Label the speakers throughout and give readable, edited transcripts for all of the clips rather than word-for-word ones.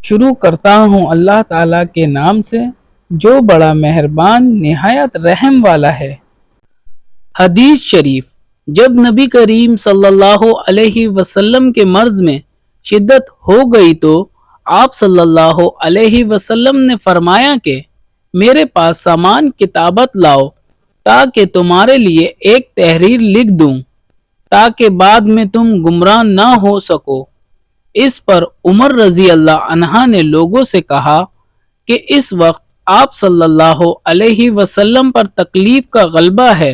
Speaker 1: شروع کرتا ہوں اللہ تعالیٰ کے نام سے جو بڑا مہربان نہایت رحم والا ہے۔ حدیث شریف، جب نبی کریم صلی اللہ علیہ وسلم کے مرض میں شدت ہو گئی تو آپ صلی اللہ علیہ وسلم نے فرمایا کہ میرے پاس سامان کتابت لاؤ تاکہ تمہارے لیے ایک تحریر لکھ دوں تاکہ بعد میں تم گمراہ نہ ہو سکو۔ اس پر عمر رضی اللہ عنہ نے لوگوں سے کہا کہ اس وقت آپ صلی اللہ علیہ وسلم پر تکلیف کا غلبہ ہے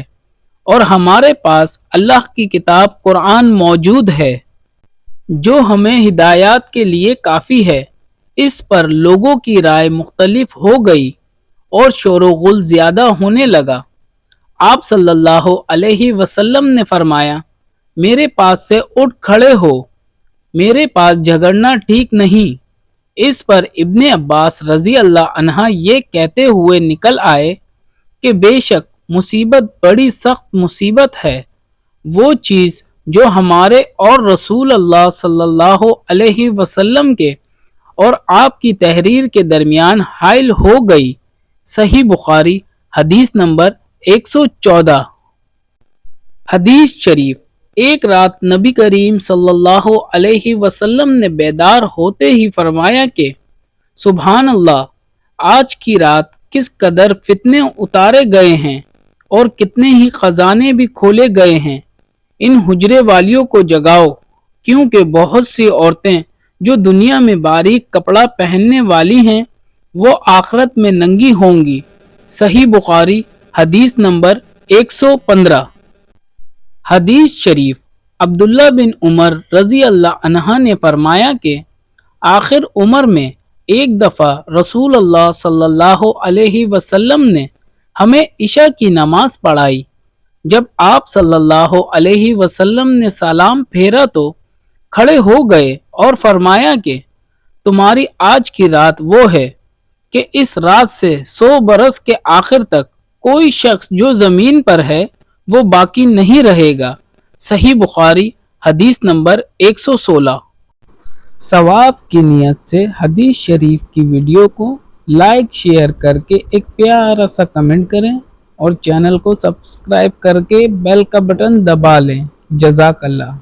Speaker 1: اور ہمارے پاس اللہ کی کتاب قرآن موجود ہے جو ہمیں ہدایات کے لیے کافی ہے۔ اس پر لوگوں کی رائے مختلف ہو گئی اور شور و غل زیادہ ہونے لگا۔ آپ صلی اللہ علیہ وسلم نے فرمایا، میرے پاس سے اٹھ کھڑے ہو، میرے پاس جھگڑنا ٹھیک نہیں۔ اس پر ابن عباس رضی اللہ عنہ یہ کہتے ہوئے نکل آئے کہ بے شک مصیبت بڑی سخت مصیبت ہے، وہ چیز جو ہمارے اور رسول اللہ صلی اللہ علیہ وسلم کے اور آپ کی تحریر کے درمیان حائل ہو گئی۔ صحیح بخاری حدیث نمبر 114۔ حدیث شریف، ایک رات نبی کریم صلی اللہ علیہ وسلم نے بیدار ہوتے ہی فرمایا کہ سبحان اللہ، آج کی رات کس قدر فتنے اتارے گئے ہیں اور کتنے ہی خزانے بھی کھولے گئے ہیں۔ ان حجرے والیوں کو جگاؤ، کیونکہ بہت سی عورتیں جو دنیا میں باریک کپڑا پہننے والی ہیں وہ آخرت میں ننگی ہوں گی۔ صحیح بخاری حدیث نمبر 115۔ حدیث شریف، عبداللہ بن عمر رضی اللہ عنہ نے فرمایا کہ آخر عمر میں ایک دفعہ رسول اللہ صلی اللہ علیہ وسلم نے ہمیں عشاء کی نماز پڑھائی۔ جب آپ صلی اللہ علیہ وسلم نے سلام پھیرا تو کھڑے ہو گئے اور فرمایا کہ تمہاری آج کی رات وہ ہے کہ اس رات سے 100 برس کے آخر تک کوئی شخص جو زمین پر ہے وہ باقی نہیں رہے گا۔ صحیح بخاری حدیث نمبر 116۔ ثواب کی نیت سے حدیث شریف کی ویڈیو کو لائک شیئر کر کے ایک پیارا سا کمنٹ کریں اور چینل کو سبسکرائب کر کے بیل کا بٹن دبا لیں۔ جزاک اللہ۔